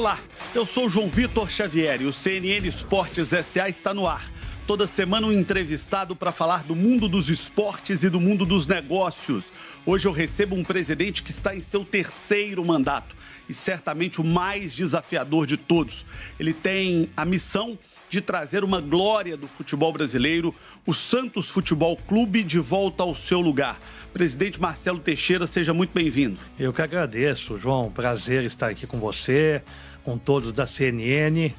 Olá, eu sou João Vitor Xavier e o CNN Esportes S.A. está no ar. Toda semana um entrevistado para falar do mundo dos esportes e do mundo dos negócios. Hoje eu recebo um presidente que está em seu terceiro mandato e certamente o mais desafiador de todos. Ele tem a missão de trazer uma glória do futebol brasileiro, o Santos Futebol Clube, de volta ao seu lugar. Presidente Marcelo Teixeira, seja muito bem-vindo. Eu que agradeço, João. Prazer estar aqui com você, com todos da CNN.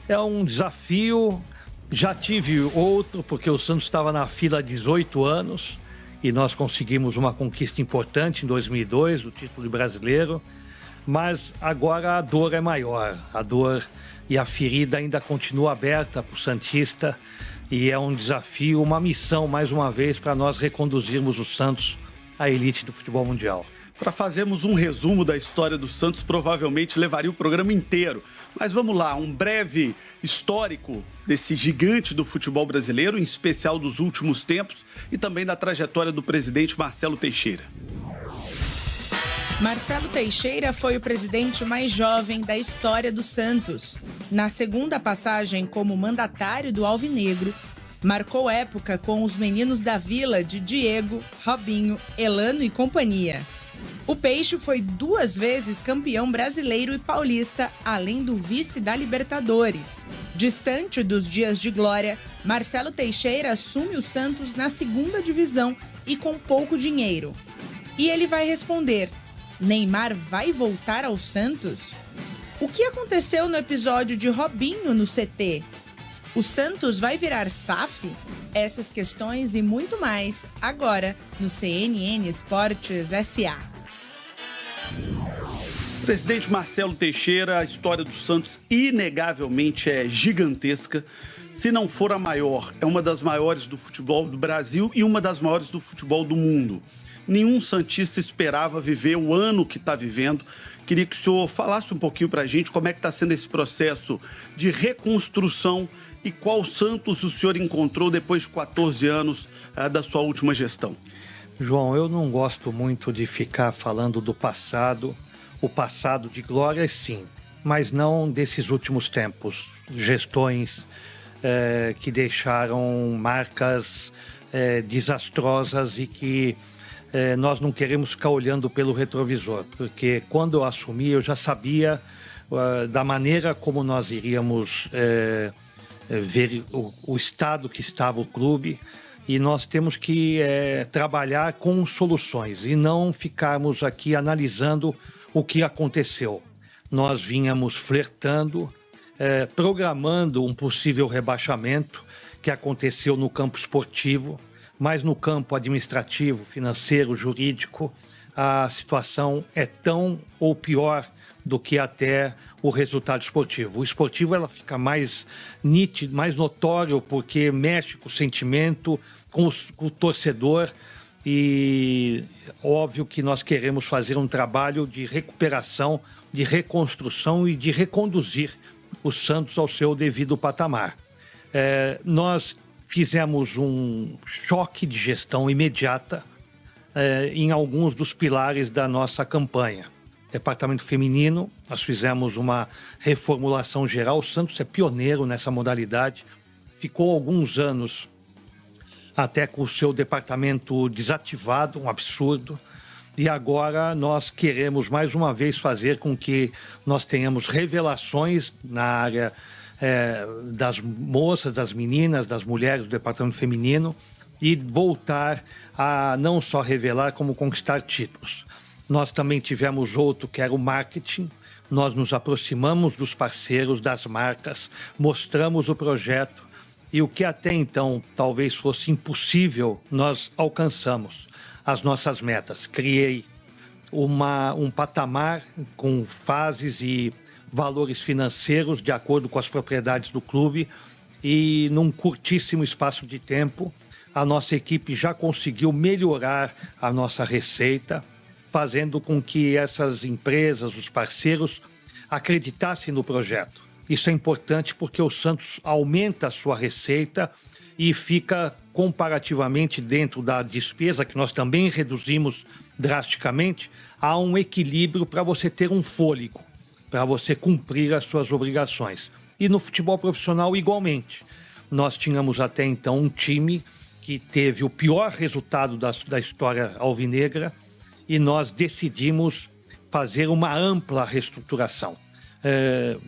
É um desafio. Já tive outro, porque o Santos estava na fila há 18 anos e nós conseguimos uma conquista importante em 2002, o título brasileiro. Mas agora a dor é maior, a dor e a ferida ainda continua aberta para o santista e é um desafio, uma missão, mais uma vez, para nós reconduzirmos o Santos à elite do futebol mundial. Para fazermos um resumo da história do Santos, provavelmente levaria o programa inteiro. Mas vamos lá, um breve histórico desse gigante do futebol brasileiro, em especial dos últimos tempos, e também da trajetória do presidente Marcelo Teixeira. Marcelo Teixeira foi o presidente mais jovem da história do Santos. Na segunda passagem como mandatário do Alvinegro, marcou época com os meninos da Vila de Diego, Robinho, Elano e companhia. O Peixe foi 2 vezes campeão brasileiro e paulista, além do vice da Libertadores. Distante dos dias de glória, Marcelo Teixeira assume o Santos na segunda divisão e com pouco dinheiro. E ele vai responder: Neymar vai voltar ao Santos? O que aconteceu no episódio de Robinho no CT? O Santos vai virar SAF? Essas questões e muito mais agora no CNN Esportes S.A. Presidente Marcelo Teixeira, a história do Santos inegavelmente é gigantesca. Se não for a maior, é uma das maiores do futebol do Brasil e uma das maiores do futebol do mundo. Nenhum santista esperava viver o ano que está vivendo. Queria que o senhor falasse um pouquinho para a gente como é que está sendo esse processo de reconstrução e qual Santos o senhor encontrou depois de 14 anos da sua última gestão. João, eu não gosto muito de ficar falando do passado. O passado de glória, sim, mas não desses últimos tempos. Gestões que deixaram marcas desastrosas e que nós não queremos ficar olhando pelo retrovisor, porque quando eu assumi eu já sabia da maneira como nós iríamos ver o estado que estava o clube, e nós temos que trabalhar com soluções e não ficarmos aqui analisando o que aconteceu. Nós vínhamos flertando, programando um possível rebaixamento que aconteceu no campo esportivo, mas no campo administrativo, financeiro, jurídico, a situação é tão ou pior do que até o resultado esportivo. O esportivo ela fica mais nítido, mais notório, porque mexe com o sentimento, com o torcedor, e óbvio que nós queremos fazer um trabalho de recuperação, de reconstrução e de reconduzir o Santos ao seu devido patamar. Nós fizemos um choque de gestão imediata em alguns dos pilares da nossa campanha. Departamento feminino, nós fizemos uma reformulação geral. O Santos é pioneiro nessa modalidade. Ficou alguns anos até com o seu departamento desativado, um absurdo. E agora nós queremos mais uma vez fazer com que nós tenhamos revelações na área das moças, das meninas, das mulheres do departamento feminino, e voltar a não só revelar, como conquistar títulos. Nós também tivemos outro que era o marketing. Nós nos aproximamos dos parceiros, das marcas, mostramos o projeto, e o que até então talvez fosse impossível, nós alcançamos as nossas metas. Criei um patamar com fases e valores financeiros de acordo com as propriedades do clube, e num curtíssimo espaço de tempo a nossa equipe já conseguiu melhorar a nossa receita, fazendo com que essas empresas, os parceiros, acreditassem no projeto. Isso é importante porque o Santos aumenta a sua receita e fica comparativamente dentro da despesa, que nós também reduzimos drasticamente, há um equilíbrio para você ter um fôlego. para você cumprir as suas obrigações. E no futebol profissional, igualmente. Nós tínhamos até então um time que teve o pior resultado da história alvinegra e nós decidimos fazer uma ampla reestruturação.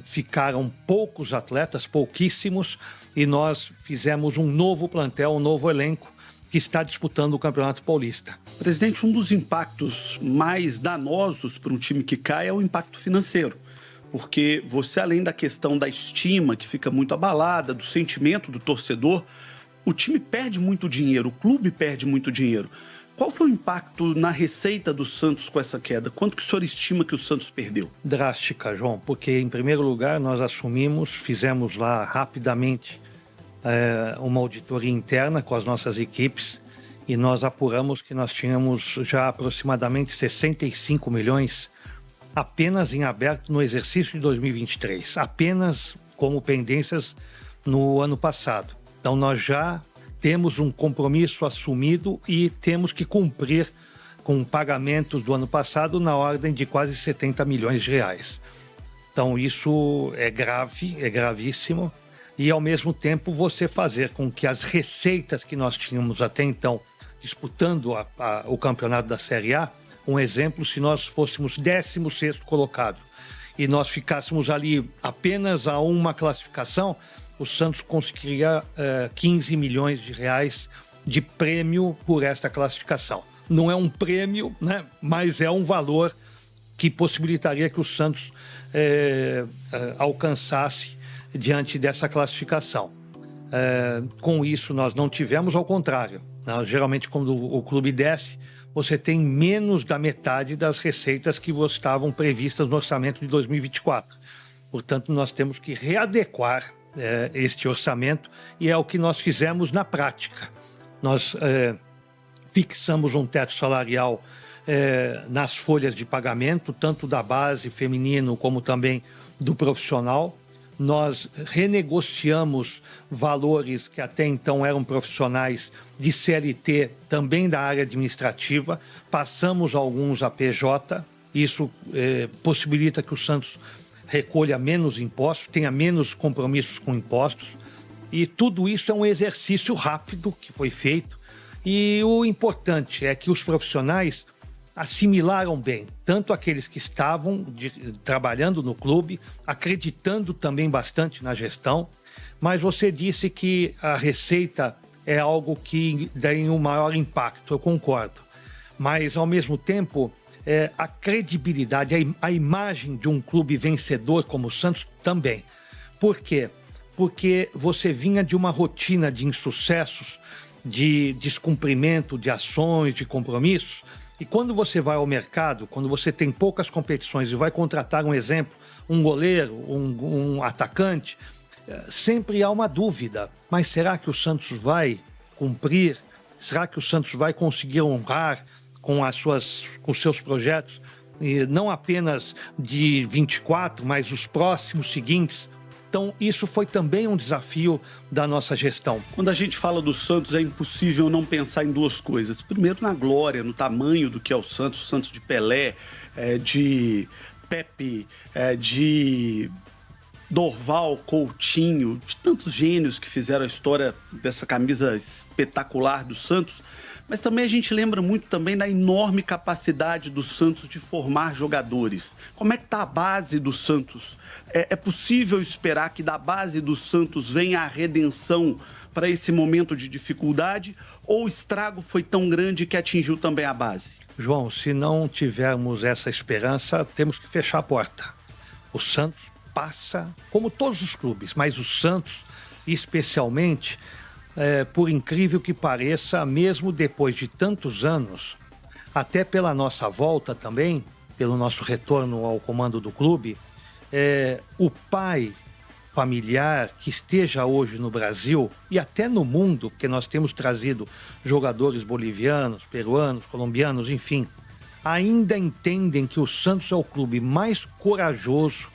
Ficaram poucos atletas, pouquíssimos, e nós fizemos um novo plantel, um novo elenco que está disputando o Campeonato Paulista. Presidente, um dos impactos mais danosos para um time que cai é o impacto financeiro. Porque você, além da questão da estima, que fica muito abalada, do sentimento do torcedor, o time perde muito dinheiro, o clube perde muito dinheiro. Qual foi o impacto na receita do Santos com essa queda? Quanto que o senhor estima que o Santos perdeu? Drástica, João, porque em primeiro lugar nós assumimos, fizemos lá rapidamente uma auditoria interna com as nossas equipes e nós apuramos que nós tínhamos já aproximadamente 65 milhões apenas em aberto no exercício de 2023, apenas como pendências no ano passado. Então nós já temos um compromisso assumido e temos que cumprir com pagamentos do ano passado na ordem de quase 70 milhões de reais. Então isso é grave, é gravíssimo. E, ao mesmo tempo, você fazer com que as receitas que nós tínhamos até então, disputando o campeonato da Série A, um exemplo, se nós fôssemos 16º colocado e nós ficássemos ali apenas a uma classificação, o Santos conseguiria 15 milhões de reais de prêmio por esta classificação. Não é um prêmio, né, mas é um valor que possibilitaria que o Santos alcançasse diante dessa classificação. Com isso, nós não tivemos, ao contrário. Geralmente, quando o clube desce, você tem menos da metade das receitas que estavam previstas no orçamento de 2024. Portanto, nós temos que readequar este orçamento e é o que nós fizemos na prática. Nós fixamos um teto salarial nas folhas de pagamento, tanto da base feminino como também do profissional. Nós renegociamos valores que até então eram profissionais de CLT, também da área administrativa, passamos alguns a PJ, isso possibilita que o Santos recolha menos impostos, tenha menos compromissos com impostos, e tudo isso é um exercício rápido que foi feito, e o importante é que os profissionais assimilaram bem, tanto aqueles que estavam trabalhando no clube, acreditando também bastante na gestão, mas você disse que a receita é algo que tem um maior impacto, eu concordo. Mas, ao mesmo tempo, a credibilidade, a imagem de um clube vencedor como o Santos também. Por quê? Porque você vinha de uma rotina de insucessos, de descumprimento de ações, de compromissos. E quando você vai ao mercado, quando você tem poucas competições e vai contratar um exemplo, um goleiro, um atacante, sempre há uma dúvida. Mas será que o Santos vai cumprir? Será que o Santos vai conseguir honrar com os seus projetos? E não apenas de 24, mas os próximos seguintes. Então, isso foi também um desafio da nossa gestão. Quando a gente fala do Santos, é impossível não pensar em duas coisas. Primeiro, na glória, no tamanho do que é o Santos de Pelé, de Pepe, de Dorval, Coutinho, de tantos gênios que fizeram a história dessa camisa espetacular do Santos. Mas também a gente lembra muito também da enorme capacidade do Santos de formar jogadores. Como é que está a base do Santos? É possível esperar que da base do Santos venha a redenção para esse momento de dificuldade? Ou o estrago foi tão grande que atingiu também a base? João, se não tivermos essa esperança, temos que fechar a porta. O Santos passa, como todos os clubes, mas o Santos especialmente... por incrível que pareça, mesmo depois de tantos anos, até pela nossa volta também, pelo nosso retorno ao comando do clube, o pai familiar que esteja hoje no Brasil e até no mundo, porque nós temos trazido jogadores bolivianos, peruanos, colombianos, enfim, ainda entendem que o Santos é o clube mais corajoso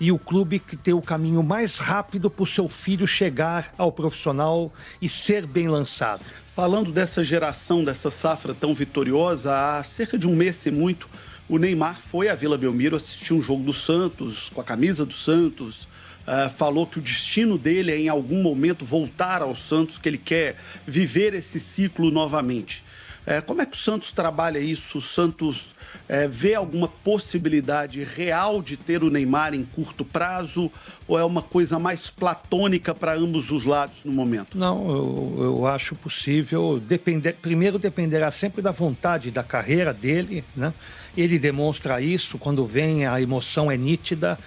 e o clube que tem o caminho mais rápido para o seu filho chegar ao profissional e ser bem lançado. Falando dessa geração, dessa safra tão vitoriosa, há cerca de um mês, se muito, o Neymar foi à Vila Belmiro assistir um jogo do Santos, com a camisa do Santos, falou que o destino dele é em algum momento voltar ao Santos, que ele quer viver esse ciclo novamente. Como é que o Santos trabalha isso? O Santos vê alguma possibilidade real de ter o Neymar em curto prazo ou é uma coisa mais platônica para ambos os lados no momento? Não, eu acho possível. Primeiro dependerá sempre da vontade da carreira dele, né? Ele demonstra isso quando vem, a emoção é nítida,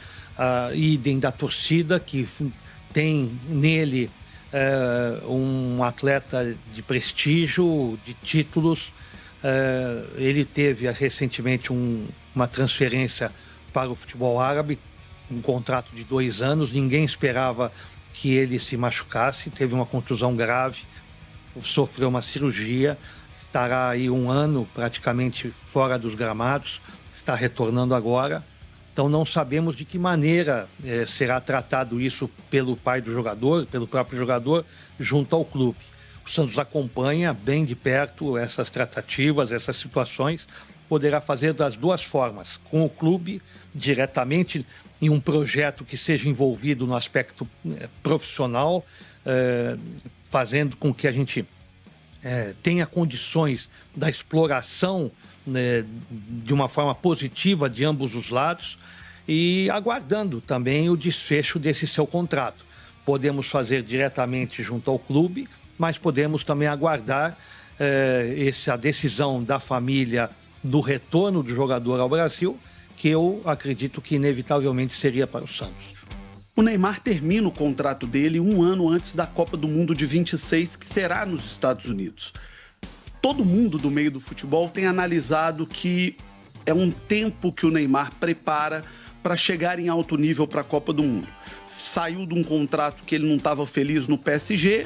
idem da torcida que tem nele um atleta de prestígio, de títulos. Ele teve recentemente uma transferência para o futebol árabe, um contrato de 2 anos. Ninguém esperava que ele se machucasse, teve uma contusão grave, sofreu uma cirurgia, estará aí 1 ano praticamente fora dos gramados, está retornando agora. Então não sabemos de que maneira será tratado isso pelo pai do jogador, pelo próprio jogador, junto ao clube. O Santos acompanha bem de perto essas tratativas, essas situações, poderá fazer das 2 formas, com o clube diretamente em um projeto que seja envolvido no aspecto profissional, fazendo com que a gente tenha condições da exploração, né, de uma forma positiva de ambos os lados, e aguardando também o desfecho desse seu contrato. Podemos fazer diretamente junto ao clube, mas podemos também aguardar essa decisão da família do retorno do jogador ao Brasil, que eu acredito que inevitavelmente seria para o Santos. O Neymar termina o contrato dele 1 ano antes da Copa do Mundo de 26, que será nos Estados Unidos. Todo mundo do meio do futebol tem analisado que é um tempo que o Neymar prepara para chegar em alto nível para a Copa do Mundo. Saiu de um contrato que ele não estava feliz no PSG,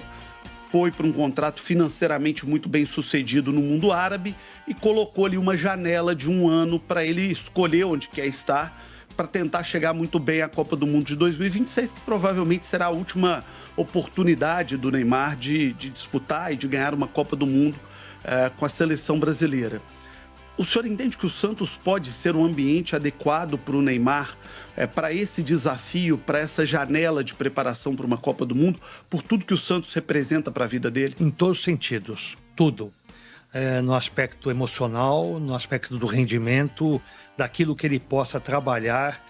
foi para um contrato financeiramente muito bem sucedido no mundo árabe e colocou ali uma janela de 1 ano para ele escolher onde quer estar, para tentar chegar muito bem à Copa do Mundo de 2026, que provavelmente será a última oportunidade do Neymar de disputar e de ganhar uma Copa do Mundo com a seleção brasileira. O senhor entende que o Santos pode ser um ambiente adequado para o Neymar, para esse desafio, para essa janela de preparação para uma Copa do Mundo, por tudo que o Santos representa para a vida dele? Em todos os sentidos, tudo. No aspecto emocional, no aspecto do rendimento, daquilo que ele possa trabalhar,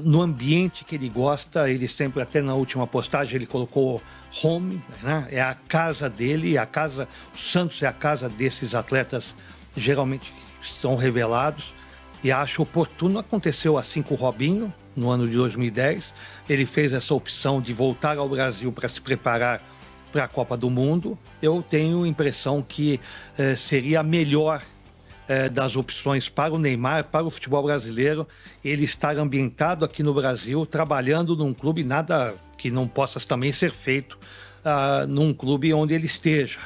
no ambiente que ele gosta. Ele sempre, até na última postagem, ele colocou home, né? É a casa dele, o Santos é a casa desses atletas, geralmente estão revelados, e acho oportuno. Aconteceu assim com o Robinho, no ano de 2010. Ele fez essa opção de voltar ao Brasil para se preparar para a Copa do Mundo. Eu tenho a impressão que seria a melhor das opções para o Neymar, para o futebol brasileiro, ele estar ambientado aqui no Brasil, trabalhando num clube, nada que não possa também ser feito num clube onde ele esteja.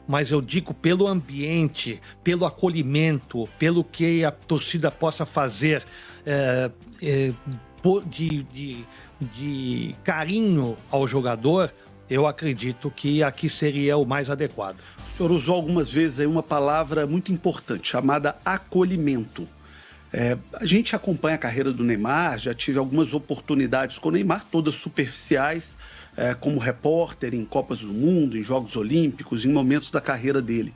Mas eu digo pelo ambiente, pelo acolhimento, pelo que a torcida possa fazer de carinho ao jogador, eu acredito que aqui seria o mais adequado. O senhor usou algumas vezes aí uma palavra muito importante, chamada acolhimento. A gente acompanha a carreira do Neymar, já tive algumas oportunidades com o Neymar, todas superficiais, como repórter em Copas do Mundo, em Jogos Olímpicos, em momentos da carreira dele.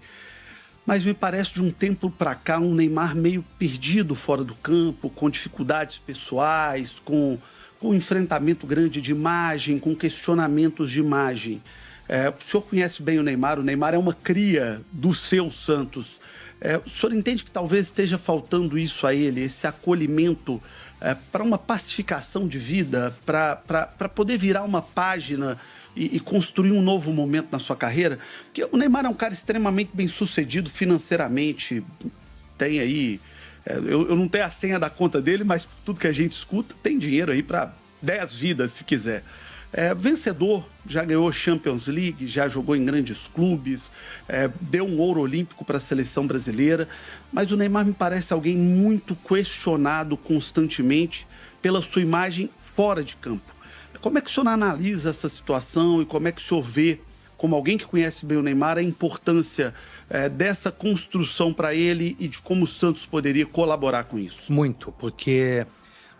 Mas me parece de um tempo para cá um Neymar meio perdido fora do campo, com dificuldades pessoais, com um enfrentamento grande de imagem, com questionamentos de imagem. O senhor conhece bem o Neymar é uma cria do seu Santos. O senhor entende que talvez esteja faltando isso a ele, esse acolhimento para uma pacificação de vida, para poder virar uma página e construir um novo momento na sua carreira? Porque o Neymar é um cara extremamente bem sucedido financeiramente, tem aí... Eu não tenho a senha da conta dele, mas tudo que a gente escuta, tem dinheiro aí para 10 vidas, se quiser. Vencedor, já ganhou Champions League, já jogou em grandes clubes, deu um ouro olímpico para a seleção brasileira, mas o Neymar me parece alguém muito questionado constantemente pela sua imagem fora de campo. Como é que o senhor analisa essa situação e como é que o senhor vê como alguém que conhece bem o Neymar, a importância dessa construção para ele e de como o Santos poderia colaborar com isso? Muito, porque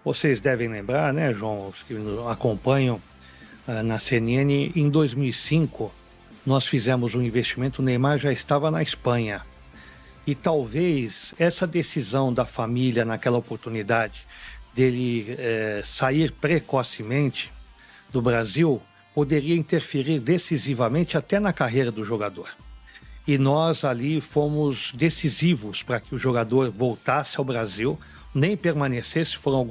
vocês devem lembrar, né, João, os que nos acompanham na CNN, em 2005 nós fizemos um investimento, o Neymar já estava na Espanha. E talvez essa decisão da família naquela oportunidade dele sair precocemente do Brasil poderia interferir decisivamente até na carreira do jogador. E nós ali fomos decisivos para que o jogador voltasse ao Brasil, nem permanecesse, foram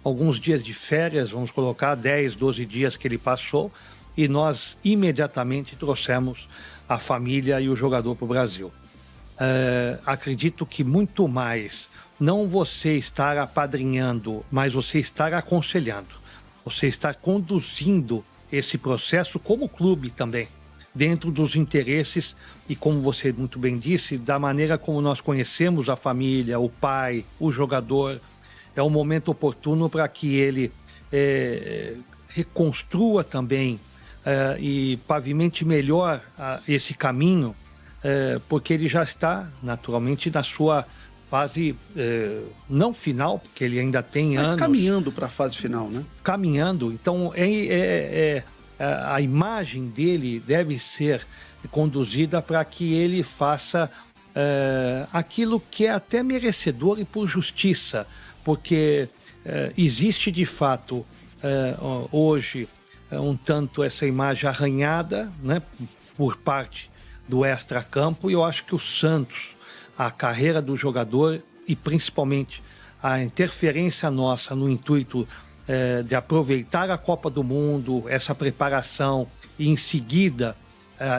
alguns dias de férias, vamos colocar 10, 12 dias que ele passou, e nós imediatamente trouxemos a família e o jogador para o Brasil. Acredito que muito mais, não você estar apadrinhando, mas você estar aconselhando, você estar conduzindo esse processo como clube também, dentro dos interesses e, como você muito bem disse, da maneira como nós conhecemos a família, o pai, o jogador. É um momento oportuno para que ele reconstrua também e pavimente melhor esse caminho, porque ele já está naturalmente na sua fase não final, porque ele ainda tem anos. Mas caminhando para a fase final, né? Caminhando. Então, a imagem dele deve ser conduzida para que ele faça aquilo que é até merecedor e por justiça, porque existe de fato hoje um tanto essa imagem arranhada, né, por parte do extracampo, e eu acho que o Santos, a carreira do jogador e principalmente a interferência nossa no intuito de aproveitar a Copa do Mundo, essa preparação e em seguida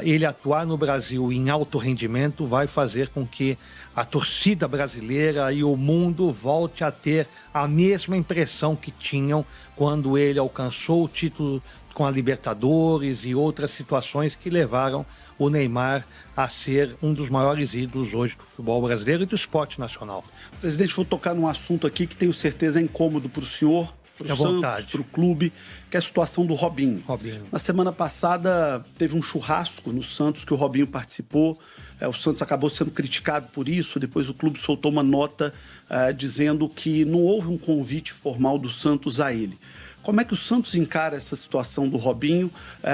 ele atuar no Brasil em alto rendimento, vai fazer com que a torcida brasileira e o mundo volte a ter a mesma impressão que tinham quando ele alcançou o título com a Libertadores e outras situações que levaram o Neymar a ser um dos maiores ídolos hoje do futebol brasileiro e do esporte nacional. Presidente, vou tocar num assunto aqui que tenho certeza é incômodo para o senhor, para o Santos, para o clube, que é a situação do Robinho. Na semana passada teve um churrasco no Santos que o Robinho participou. O Santos acabou sendo criticado por isso. Depois o clube soltou uma nota dizendo que não houve um convite formal do Santos a ele. Como é que o Santos encara essa situação do Robinho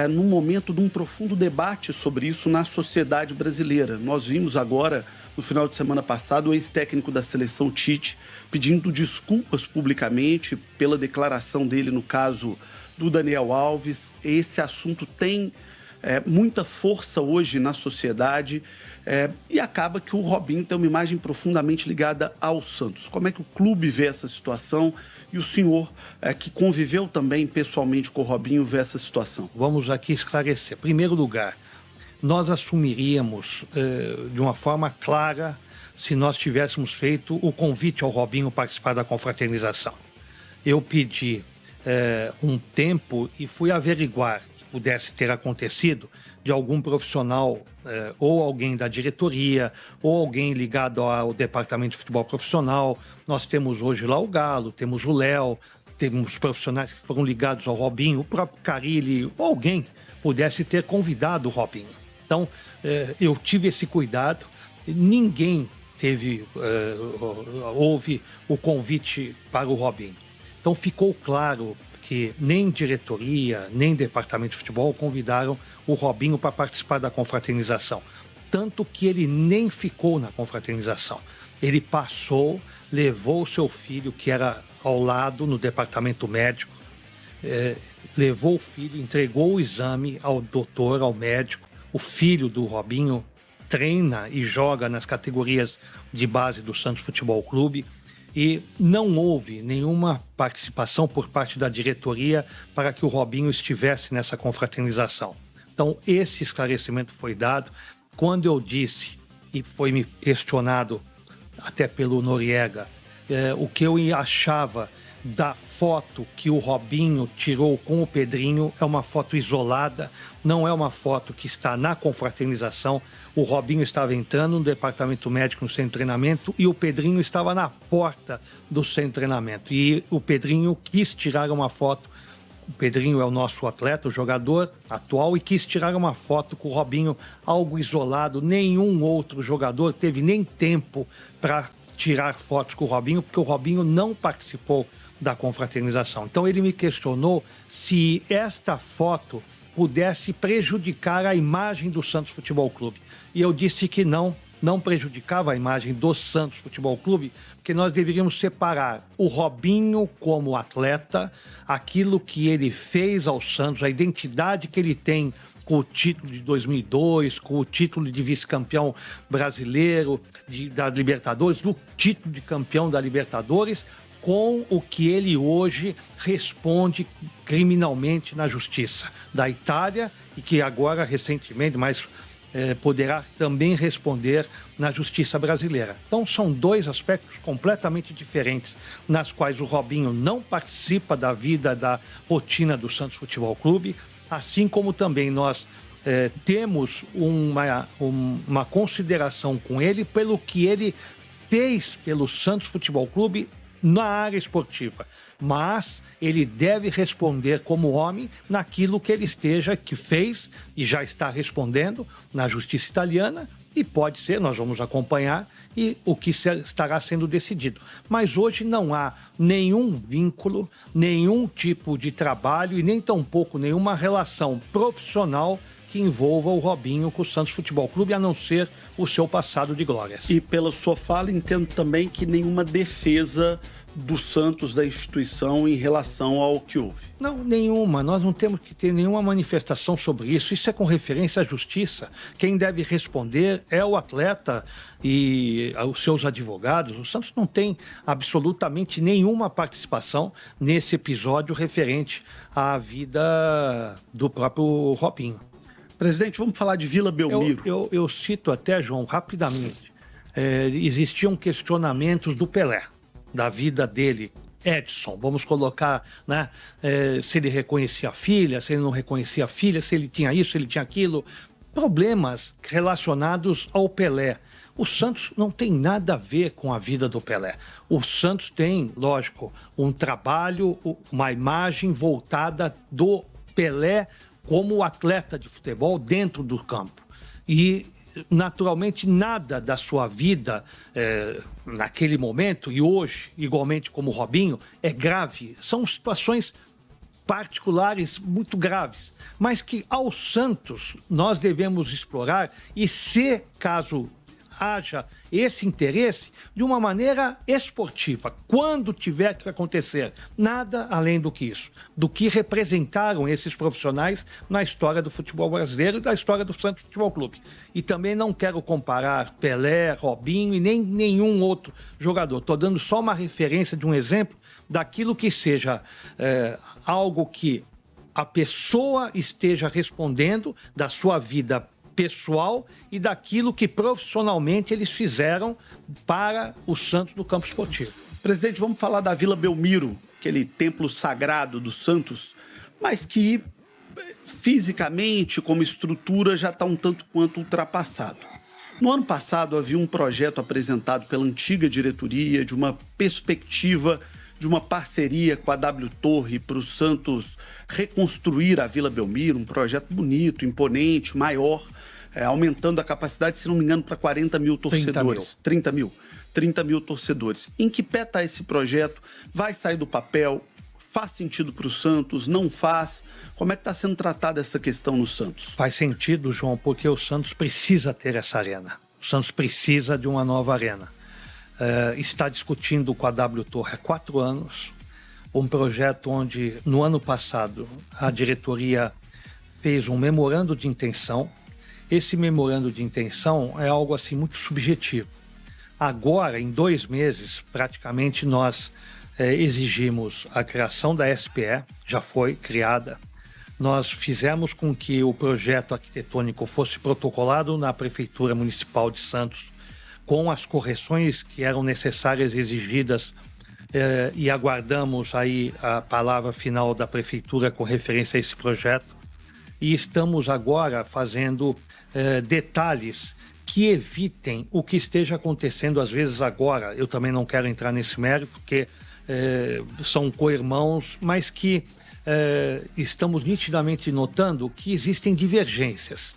num momento de um profundo debate sobre isso na sociedade brasileira? Nós vimos agora, no final de semana passado, o ex-técnico da seleção Tite pedindo desculpas publicamente pela declaração dele no caso do Daniel Alves. Esse assunto tem muita força hoje na sociedade e acaba que o Robinho tem uma imagem profundamente ligada ao Santos. Como é que o clube vê essa situação e o senhor, que conviveu também pessoalmente com o Robinho, vê essa situação? Vamos aqui esclarecer. Em primeiro lugar, nós assumiríamos de uma forma clara se nós tivéssemos feito o convite ao Robinho participar da confraternização. Eu pedi um tempo e fui averiguar que pudesse ter acontecido de algum profissional ou alguém da diretoria ou alguém ligado ao departamento de futebol profissional. Nós temos hoje lá o Galo, temos o Léo, temos profissionais que foram ligados ao Robinho, o próprio Carille, ou alguém pudesse ter convidado o Robinho. Então, eu tive esse cuidado, ninguém houve o convite para o Robinho. Então, ficou claro que nem diretoria, nem departamento de futebol convidaram o Robinho para participar da confraternização. Tanto que ele nem ficou na confraternização. Ele passou, levou o seu filho, que era ao lado no departamento médico, levou o filho, entregou o exame ao doutor, ao médico. O filho do Robinho treina e joga nas categorias de base do Santos Futebol Clube e não houve nenhuma participação por parte da diretoria para que o Robinho estivesse nessa confraternização. Então, esse esclarecimento foi dado. Quando eu disse, e foi me questionado até pelo Noriega, o que eu achava da foto que o Robinho tirou com o Pedrinho, é uma foto isolada, não é uma foto que está na confraternização. O Robinho estava entrando no departamento médico no centro de treinamento e o Pedrinho estava na porta do centro de treinamento. E o Pedrinho quis tirar uma foto O Pedrinho é o nosso atleta, o jogador atual, e quis tirar uma foto com o Robinho, algo isolado. Nenhum outro jogador teve nem tempo para tirar fotos com o Robinho, porque o Robinho não participou da confraternização. Então ele me questionou se esta foto pudesse prejudicar a imagem do Santos Futebol Clube. E eu disse que não prejudicava a imagem do Santos Futebol Clube, porque nós deveríamos separar o Robinho como atleta, aquilo que ele fez ao Santos, a identidade que ele tem com o título de 2002, com o título de vice-campeão brasileiro da Libertadores, do título de campeão da Libertadores, com o que ele hoje responde criminalmente na justiça da Itália e que agora, recentemente, poderá também responder na justiça brasileira. Então, são dois aspectos completamente diferentes, nas quais o Robinho não participa da vida, da rotina do Santos Futebol Clube, assim como também nós temos uma consideração com ele pelo que ele fez pelo Santos Futebol Clube na área esportiva, mas ele deve responder como homem naquilo que ele que fez e já está respondendo na justiça italiana, e pode ser, nós vamos acompanhar, e o que estará sendo decidido. Mas hoje não há nenhum vínculo, nenhum tipo de trabalho e nem tampouco nenhuma relação profissional que envolva o Robinho com o Santos Futebol Clube, a não ser o seu passado de glórias. E pela sua fala, entendo também que nenhuma defesa do Santos, da instituição, em relação ao que houve. Não, nenhuma. Nós não temos que ter nenhuma manifestação sobre isso. Isso é com referência à justiça. Quem deve responder é o atleta e os seus advogados. O Santos não tem absolutamente nenhuma participação nesse episódio referente à vida do próprio Robinho. Presidente, vamos falar de Vila Belmiro. Eu cito até, João, rapidamente. Existiam questionamentos do Pelé, da vida dele, Edson, vamos colocar, né, se ele reconhecia a filha, se ele não reconhecia a filha, se ele tinha isso, se ele tinha aquilo. Problemas relacionados ao Pelé. O Santos não tem nada a ver com a vida do Pelé. O Santos tem, lógico, um trabalho, uma imagem voltada do Pelé como atleta de futebol dentro do campo. E, naturalmente, nada da sua vida naquele momento e hoje, igualmente como o Robinho, é grave. São situações particulares muito graves, mas que ao Santos nós devemos explorar e, se caso haja esse interesse, de uma maneira esportiva, quando tiver que acontecer, nada além do que isso, do que representaram esses profissionais na história do futebol brasileiro e da história do Santos Futebol Clube. E também não quero comparar Pelé, Robinho e nem nenhum outro jogador. Estou dando só uma referência de um exemplo daquilo que seja algo que a pessoa esteja respondendo da sua vida pessoal e daquilo que profissionalmente eles fizeram para o Santos no campo esportivo. Presidente, vamos falar da Vila Belmiro, aquele templo sagrado do Santos, mas que fisicamente, como estrutura, já está um tanto quanto ultrapassado. No ano passado havia um projeto apresentado pela antiga diretoria de uma perspectiva de uma parceria com a W Torre para o Santos reconstruir a Vila Belmiro, um projeto bonito, imponente, maior, aumentando a capacidade, se não me engano, para 40 mil torcedores. 30 mil torcedores. Em que pé está esse projeto? Vai sair do papel? Faz sentido para o Santos? Não faz? Como é que está sendo tratada essa questão no Santos? Faz sentido, João, porque o Santos precisa ter essa arena. O Santos precisa de uma nova arena. Está discutindo com a W Torre há 4 anos um projeto onde, no ano passado, a diretoria fez um memorando de intenção. Esse memorando de intenção é algo assim muito subjetivo. Agora, em 2 meses, praticamente nós exigimos a criação da SPE, já foi criada. Nós fizemos com que o projeto arquitetônico fosse protocolado na Prefeitura Municipal de Santos, com as correções que eram necessárias e exigidas, e aguardamos aí a palavra final da Prefeitura com referência a esse projeto. E estamos agora fazendo detalhes que evitem o que esteja acontecendo às vezes agora. Eu também não quero entrar nesse mérito, porque são co-irmãos, mas que estamos nitidamente notando que existem divergências.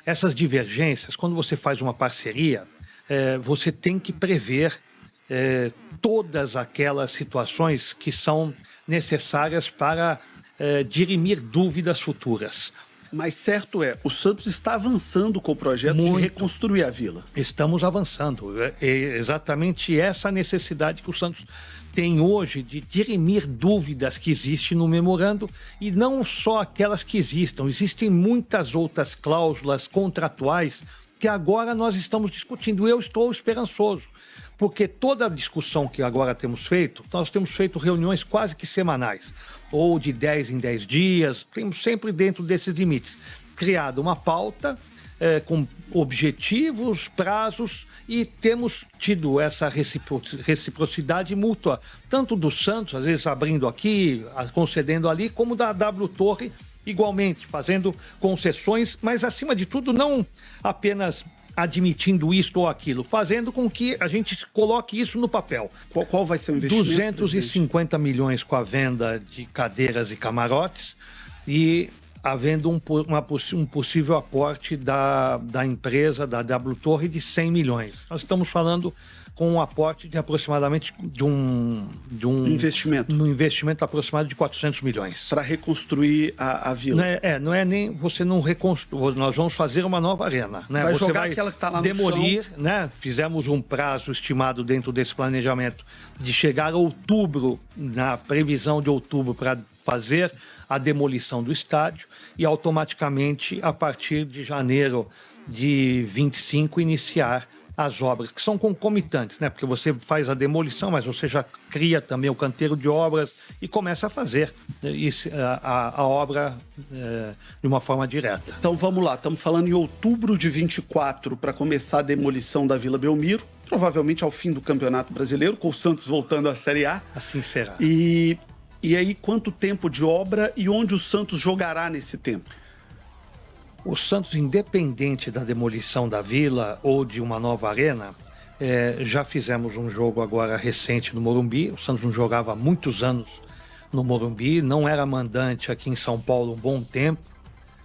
Essas divergências, quando você faz uma parceria, você tem que prever todas aquelas situações que são necessárias para dirimir dúvidas futuras. Mas certo o Santos está avançando com o projeto de reconstruir a Vila. Estamos avançando. É exatamente essa necessidade que o Santos tem hoje de dirimir dúvidas que existem no memorando, e não só aquelas que existam. Existem muitas outras cláusulas contratuais que agora nós estamos discutindo. Eu estou esperançoso, porque toda a discussão que agora temos feito, nós temos feito reuniões quase que semanais, ou de 10 em 10 dias, temos sempre dentro desses limites, criado uma pauta com objetivos, prazos, e temos tido essa reciprocidade mútua, tanto do Santos, às vezes abrindo aqui, concedendo ali, como da W Torre, igualmente, fazendo concessões, mas acima de tudo não apenas admitindo isto ou aquilo, fazendo com que a gente coloque isso no papel. Qual vai ser o investimento? 250 milhões com a venda de cadeiras e camarotes, e havendo um possível aporte da empresa, da W Torre, de 100 milhões. Nós estamos falando com um aporte de aproximadamente um investimento aproximado de 400 milhões. Para reconstruir a Vila. Não é nem você não reconstruir, nós vamos fazer uma nova arena. Né? Vai você jogar vai aquela que está lá demolir, no chão. né? Fizemos um prazo estimado dentro desse planejamento de chegar a outubro, na previsão de outubro, para fazer a demolição do estádio, e automaticamente, a partir de janeiro de 25, iniciar as obras, que são concomitantes, né? Porque você faz a demolição, mas você já cria também o canteiro de obras e começa a fazer a obra de uma forma direta. Então vamos lá, estamos falando em outubro de 24 para começar a demolição da Vila Belmiro, provavelmente ao fim do Campeonato Brasileiro, com o Santos voltando à Série A. Assim será. E aí, quanto tempo de obra e onde o Santos jogará nesse tempo? O Santos, independente da demolição da Vila ou de uma nova arena, já fizemos um jogo agora recente no Morumbi. O Santos não jogava há muitos anos no Morumbi, não era mandante aqui em São Paulo um bom tempo,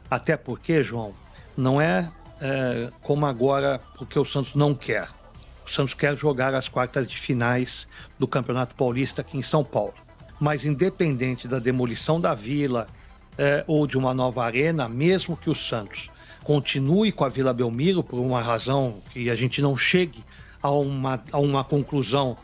até porque, João, não é como agora, porque o Santos não quer. O Santos quer jogar as quartas de finais do Campeonato Paulista aqui em São Paulo. Mas independente da demolição da Vila ou de uma nova arena, mesmo que o Santos continue com a Vila Belmiro, por uma razão que a gente não chegue a uma conclusão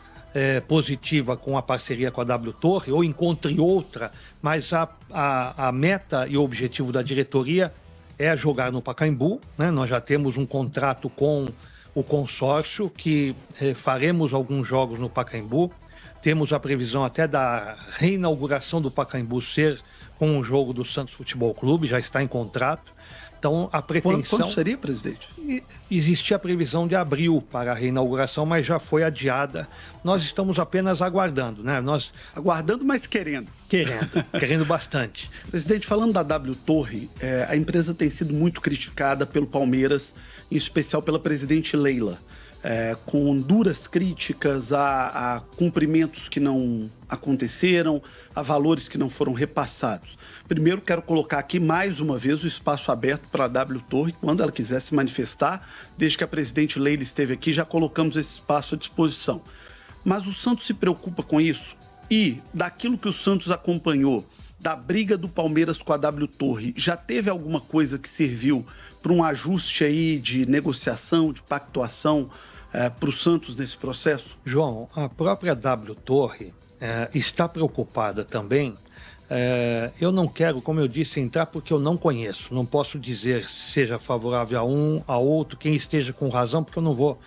positiva com a parceria com a W Torre, ou encontre outra, mas a meta e o objetivo da diretoria é jogar no Pacaembu, né? Nós já temos um contrato com o consórcio que faremos alguns jogos no Pacaembu. Temos a previsão até da reinauguração do Pacaembu ser com o jogo do Santos Futebol Clube, já está em contrato. Então, a pretensão... Quando seria, presidente? Existia a previsão de abril para a reinauguração, mas já foi adiada. Nós estamos apenas aguardando, né? Aguardando, mas querendo. Querendo bastante. Presidente, falando da W Torre, a empresa tem sido muito criticada pelo Palmeiras, em especial pela presidente Leila. Com duras críticas a cumprimentos que não aconteceram, a valores que não foram repassados. Primeiro, quero colocar aqui mais uma vez o espaço aberto para a W Torre, quando ela quiser se manifestar. Desde que a presidente Leila esteve aqui, já colocamos esse espaço à disposição. Mas o Santos se preocupa com isso, e daquilo que o Santos acompanhou, da briga do Palmeiras com a W Torre, já teve alguma coisa que serviu para um ajuste aí de negociação, de pactuação para o Santos nesse processo? João, a própria W Torre está preocupada também. Eu não quero, como eu disse, entrar porque eu não conheço. Não posso dizer se seja favorável a um, a outro, quem esteja com razão, porque eu não vou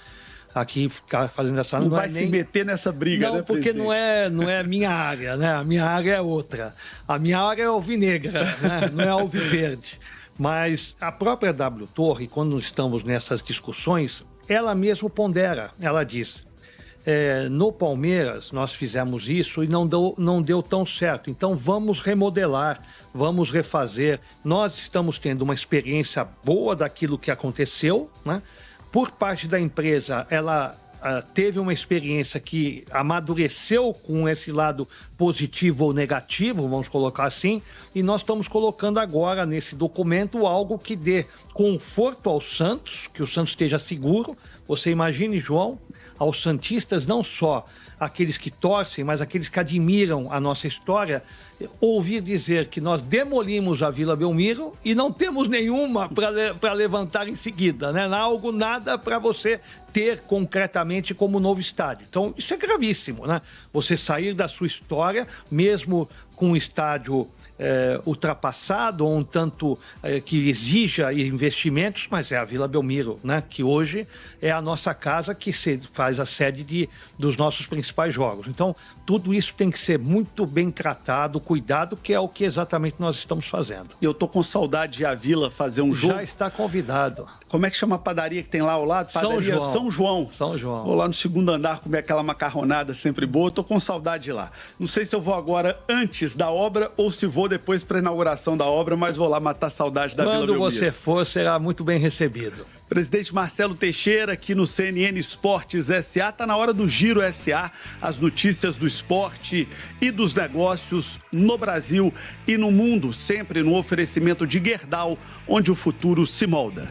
aqui ficar fazendo essa... Não vai se meter nessa briga, não, né, porque presidente? não é minha área, né? A minha área é outra. A minha área é alvinegra, né? Não é alviverde. Mas a própria W Torre, quando estamos nessas discussões, ela mesma pondera. Ela diz, no Palmeiras nós fizemos isso e não deu tão certo. Então vamos remodelar, vamos refazer. Nós estamos tendo uma experiência boa daquilo que aconteceu, né? Por parte da empresa, ela teve uma experiência que amadureceu com esse lado positivo ou negativo, vamos colocar assim, e nós estamos colocando agora nesse documento algo que dê conforto ao Santos, que o Santos esteja seguro. Você imagine, João, aos santistas, não só aqueles que torcem, mas aqueles que admiram a nossa história, ouvir dizer que nós demolimos a Vila Belmiro e não temos nenhuma para levantar em seguida, né? Algo, nada para você ter concretamente como novo estádio. Então, isso é gravíssimo, né? Você sair da sua história, mesmo com um estádio ultrapassado, ou um tanto que exija investimentos, mas é a Vila Belmiro, né? Que hoje é a nossa casa que faz a sede dos nossos principais jogos. Então, tudo isso tem que ser muito bem tratado, cuidado, que é o que exatamente nós estamos fazendo. Eu tô com saudade de a Vila fazer um jogo. Já está convidado. Como é que chama a padaria que tem lá ao lado? Padaria São João. São João. Vou lá no segundo andar comer aquela macarronada sempre boa. Tô com saudade de lá. Não sei se eu vou agora antes da obra ou se vou depois para a inauguração da obra, mas vou lá matar a saudade da Vila Belmiro. Quando você for, será muito bem recebido. Presidente Marcelo Teixeira, aqui no CNN Esportes SA. Está na hora do Giro SA, as notícias do esporte e dos negócios no Brasil e no mundo, sempre no oferecimento de Gerdau, onde o futuro se molda.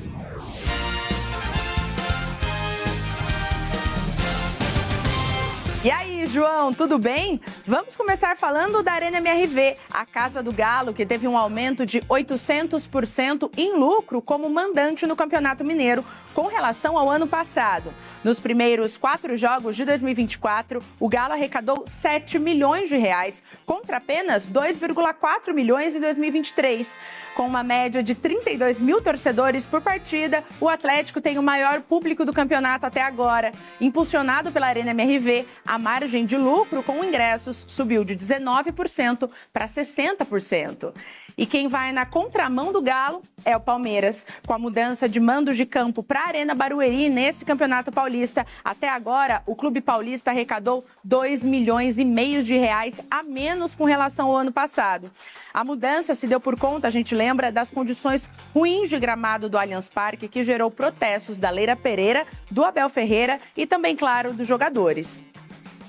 E aí, João, tudo bem? Vamos começar falando da Arena MRV, a Casa do Galo, que teve um aumento de 800% em lucro como mandante no Campeonato Mineiro, com relação ao ano passado. Nos primeiros 4 jogos de 2024, o Galo arrecadou 7 milhões de reais, contra apenas 2,4 milhões em 2023. Com uma média de 32 mil torcedores por partida, o Atlético tem o maior público do campeonato até agora. Impulsionado pela Arena MRV, a margem de lucro com ingressos subiu de 19% para 60%. E quem vai na contramão do Galo é o Palmeiras. Com a mudança de mandos de campo para a Arena Barueri nesse Campeonato Paulista, até agora o Clube Paulista arrecadou 2 milhões e meio de reais a menos com relação ao ano passado. A mudança se deu por conta, a gente lembra, das condições ruins de gramado do Allianz Parque, que gerou protestos da Leila Pereira, do Abel Ferreira e também, claro, dos jogadores.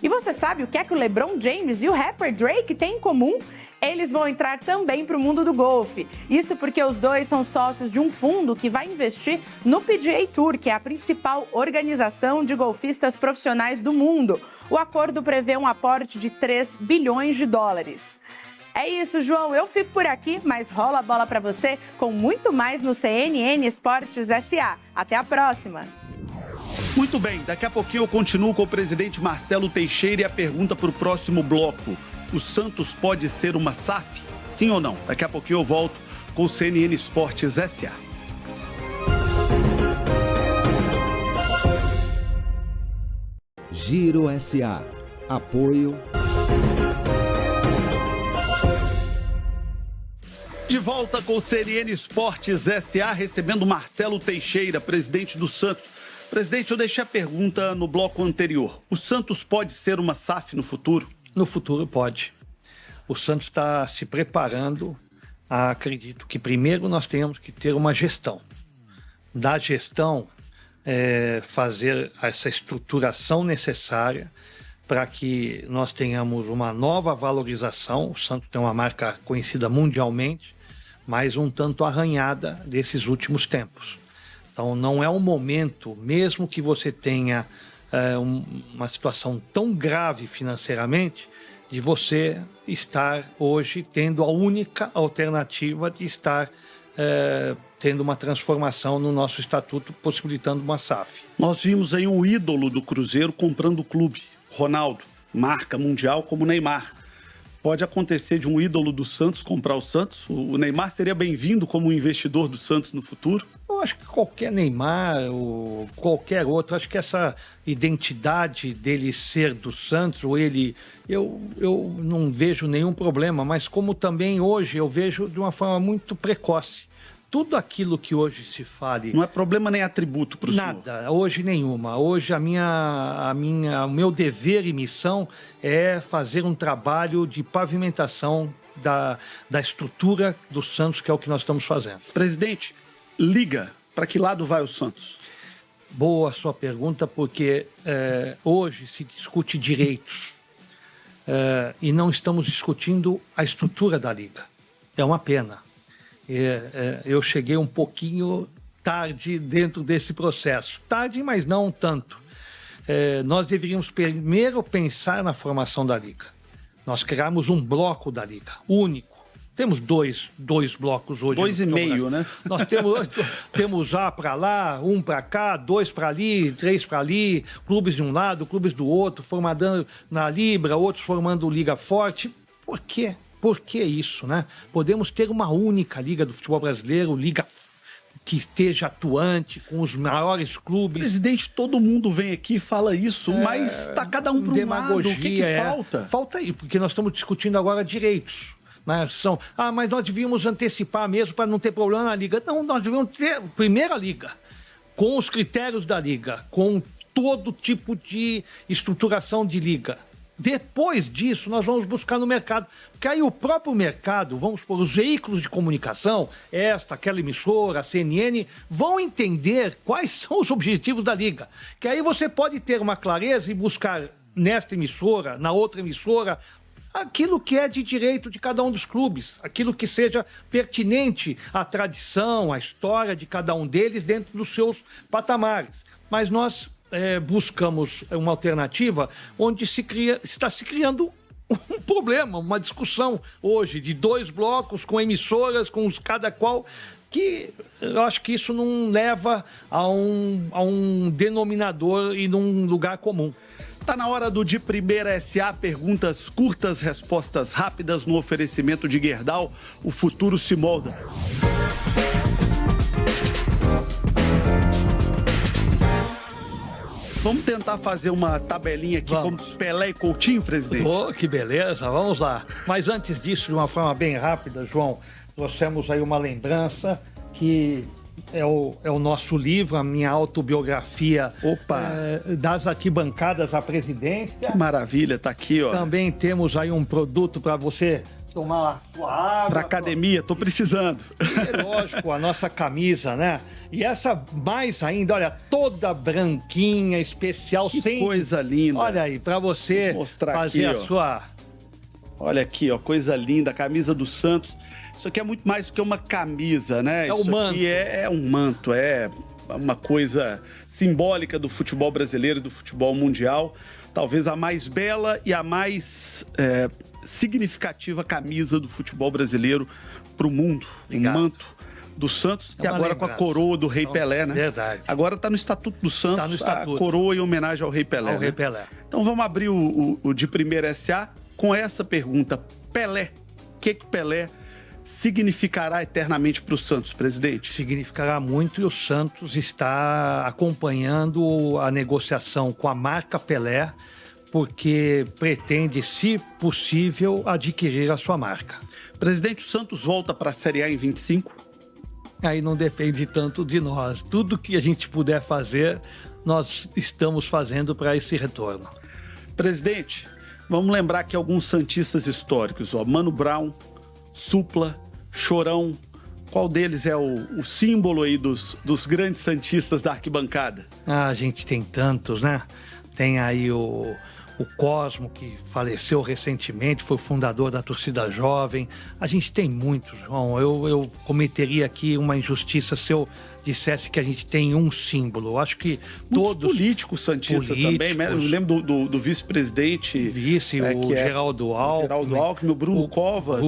E você sabe o que é que o LeBron James e o rapper Drake têm em comum? Eles vão entrar também para o mundo do golfe. Isso porque os dois são sócios de um fundo que vai investir no PGA Tour, que é a principal organização de golfistas profissionais do mundo. O acordo prevê um aporte de 3 bilhões de dólares. É isso, João. Eu fico por aqui, mas rola a bola para você com muito mais no CNN Esportes SA. Até a próxima! Muito bem, daqui a pouquinho eu continuo com o presidente Marcelo Teixeira e a pergunta para o próximo bloco. O Santos pode ser uma SAF? Sim ou não? Daqui a pouquinho eu volto com o CNN Esportes SA. Giro SA. Apoio. De volta com o CNN Esportes SA, recebendo Marcelo Teixeira, presidente do Santos. Presidente, eu deixei a pergunta no bloco anterior. O Santos pode ser uma SAF no futuro? No futuro pode. O Santos está se preparando. Acredito que primeiro nós temos que ter uma gestão. Da gestão, fazer essa estruturação necessária para que nós tenhamos uma nova valorização. O Santos tem uma marca conhecida mundialmente, mas um tanto arranhada desses últimos tempos. Então, não é um momento, mesmo que você tenha uma situação tão grave financeiramente, de você estar hoje tendo a única alternativa de estar tendo uma transformação no nosso estatuto, possibilitando uma SAF. Nós vimos aí um ídolo do Cruzeiro comprando o clube, Ronaldo, marca mundial como Neymar. Pode acontecer de um ídolo do Santos comprar o Santos? O Neymar seria bem-vindo como investidor do Santos no futuro? Eu acho que qualquer Neymar ou qualquer outro, acho que essa identidade dele ser do Santos, ou ele, eu não vejo nenhum problema, mas como também hoje eu vejo de uma forma muito precoce. Tudo aquilo que hoje se fale... Não é problema nem atributo para o senhor? Nada, hoje nenhuma. Hoje o meu dever e missão é fazer um trabalho de pavimentação da estrutura do Santos, que é o que nós estamos fazendo. Presidente, liga. Para que lado vai o Santos? boa a sua pergunta, porque hoje se discute direitos e não estamos discutindo a estrutura da Liga. É uma pena. Eu cheguei um pouquinho tarde dentro desse processo. Tarde, mas não tanto. Nós deveríamos primeiro pensar na formação da Liga. Nós criamos um bloco da Liga, único. Temos dois blocos hoje. 2,5, né? Nós temos A para lá, um para cá, 2 para ali, 3 para ali, clubes de um lado, clubes do outro, formando na Libra, outros formando Liga Forte. Por quê? Por que isso, né? Podemos ter uma única Liga do futebol brasileiro, Liga que esteja atuante, com os maiores clubes. Presidente, todo mundo vem aqui e fala isso, mas está cada um para um lado. O que falta? Falta aí, porque nós estamos discutindo agora direitos. Né? Mas nós devíamos antecipar mesmo para não ter problema na Liga. Não, nós devíamos ter primeira Liga, com os critérios da Liga, com todo tipo de estruturação de Liga. Depois disso, nós vamos buscar no mercado. Porque aí o próprio mercado, vamos por os veículos de comunicação, aquela emissora, a CNN, vão entender quais são os objetivos da Liga. Que aí você pode ter uma clareza e buscar nesta emissora, na outra emissora, aquilo que é de direito de cada um dos clubes, aquilo que seja pertinente à tradição, à história de cada um deles dentro dos seus patamares. Mas nós buscamos uma alternativa onde está se criando um problema, uma discussão hoje de 2 blocos com emissoras, com cada qual, que eu acho que isso não leva a um denominador e num lugar comum. Tá na hora do De Primeira SA, perguntas curtas, respostas rápidas no oferecimento de Gerdau, o futuro se molda. Vamos tentar fazer uma tabelinha aqui com Pelé e Coutinho, presidente? Que beleza, vamos lá. Mas antes disso, de uma forma bem rápida, João, trouxemos aí uma lembrança que é o nosso livro, a minha autobiografia. Das arquibancadas à presidência. Que maravilha, tá aqui, ó. Também temos aí um produto para você tomar sua água. Pra academia, tô precisando. E, lógico, a nossa camisa, né? E essa mais ainda, olha, toda branquinha, especial, que coisa linda. Olha aí, pra você fazer aqui, a sua... Olha aqui, ó, coisa linda, a camisa do Santos. Isso aqui é muito mais do que uma camisa, né? Isso aqui é um manto, é uma coisa simbólica do futebol brasileiro e do futebol mundial. Talvez a mais bela e a mais significativa camisa do futebol brasileiro para o mundo. Obrigado. O manto do Santos, e agora com a coroa do Rei Pelé, né? Verdade. Agora está no Estatuto do Santos, no estatuto. A coroa em homenagem ao Rei Pelé. Ao Rei Pelé. Então vamos abrir o De Primeira SA com essa pergunta. Pelé, o que Pelé significará eternamente para o Santos, presidente? Significará muito, e o Santos está acompanhando a negociação com a marca Pelé, porque pretende, se possível, adquirir a sua marca. Presidente, o Santos volta para a Série A em 25? Aí não depende tanto de nós. Tudo que a gente puder fazer, nós estamos fazendo para esse retorno. Presidente, vamos lembrar que alguns santistas históricos, Mano Brown, Supla, Chorão, qual deles é o símbolo aí dos grandes santistas da arquibancada? A gente tem tantos, né? Tem aí o Cosmo, que faleceu recentemente, foi o fundador da torcida jovem. A gente tem muitos, João. Eu cometeria aqui uma injustiça se eu dissesse que a gente tem um símbolo. Eu acho que todos... políticos santistas também, né? Eu lembro do vice-presidente... o Geraldo Alckmin. O Bruno Covas.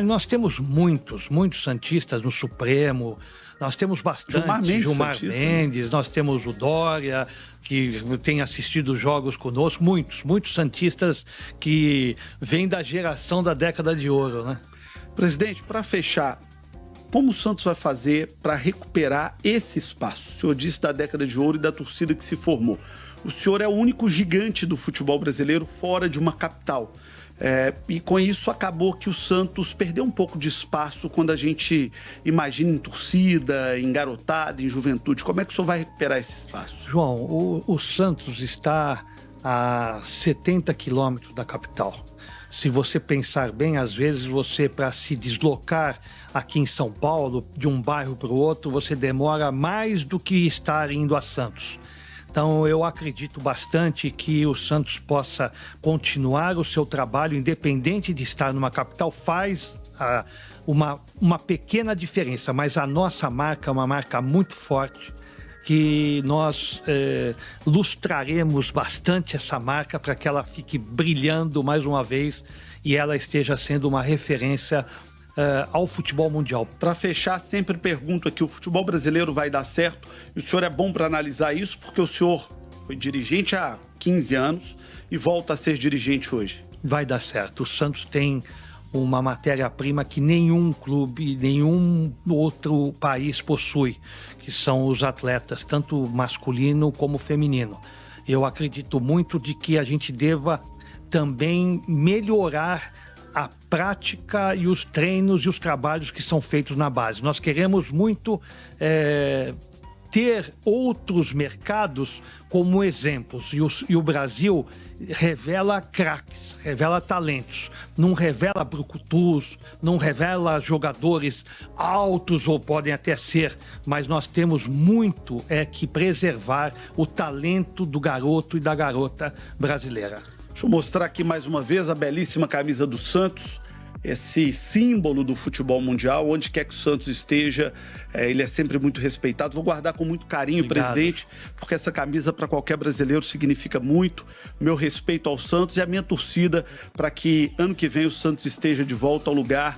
Nós temos muitos santistas no Supremo. Nós temos bastante. Gilmar Mendes, nós temos o Dória, que tem assistido os jogos conosco. Muitos santistas que vêm da geração da década de ouro, né? Presidente, para fechar, como o Santos vai fazer para recuperar esse espaço? O senhor disse da década de ouro e da torcida que se formou. O senhor é o único gigante do futebol brasileiro fora de uma capital. E com isso acabou que o Santos perdeu um pouco de espaço quando a gente imagina em torcida, em garotada, em juventude. Como é que o senhor vai recuperar esse espaço? João, o Santos está a 70 quilômetros da capital. Se você pensar bem, às vezes você, para se deslocar aqui em São Paulo, de um bairro para o outro, você demora mais do que estar indo a Santos. Então, eu acredito bastante que o Santos possa continuar o seu trabalho, independente de estar numa capital, faz uma pequena diferença, mas a nossa marca é uma marca muito forte, que nós lustraremos bastante essa marca para que ela fique brilhando mais uma vez e ela esteja sendo uma referência ao futebol mundial. Para fechar, sempre pergunto aqui, o futebol brasileiro vai dar certo? E o senhor é bom para analisar isso, porque o senhor foi dirigente há 15 anos e volta a ser dirigente hoje. Vai dar certo. O Santos tem uma matéria-prima que nenhum clube, nenhum outro país possui, que são os atletas, tanto masculino como feminino. Eu acredito muito de que a gente deva também melhorar a prática e os treinos e os trabalhos que são feitos na base. Nós queremos muito ter outros mercados como exemplos. E o Brasil revela craques, revela talentos. Não revela brucutus, não revela jogadores altos, ou podem até ser, mas nós temos muito que preservar o talento do garoto e da garota brasileira. Deixa eu mostrar aqui mais uma vez a belíssima camisa do Santos, esse símbolo do futebol mundial. Onde quer que o Santos esteja, ele é sempre muito respeitado. Vou guardar com muito carinho, obrigado, presidente, porque essa camisa para qualquer brasileiro significa muito. Meu respeito ao Santos e a minha torcida para que ano que vem o Santos esteja de volta ao lugar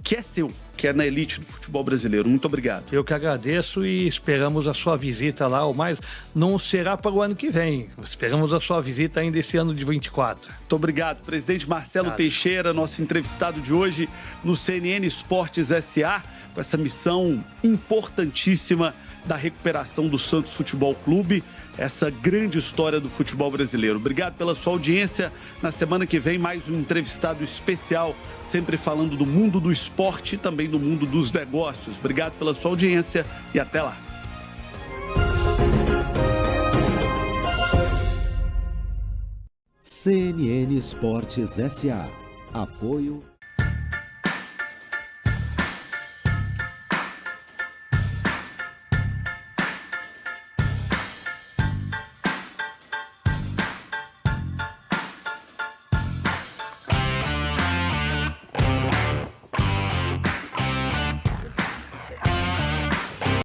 que é seu, que é na elite do futebol brasileiro. Muito obrigado. Eu que agradeço e esperamos a sua visita lá, não será para o ano que vem, esperamos a sua visita ainda esse ano de 24. Muito obrigado. Presidente Marcelo Teixeira, nosso entrevistado de hoje no CNN Esportes SA, com essa missão importantíssima da recuperação do Santos Futebol Clube, essa grande história do futebol brasileiro. Obrigado pela sua audiência. Na semana que vem, mais um entrevistado especial, sempre falando do mundo do esporte e também do mundo dos negócios. Obrigado pela sua audiência e até lá. CNN Esportes SA. Apoio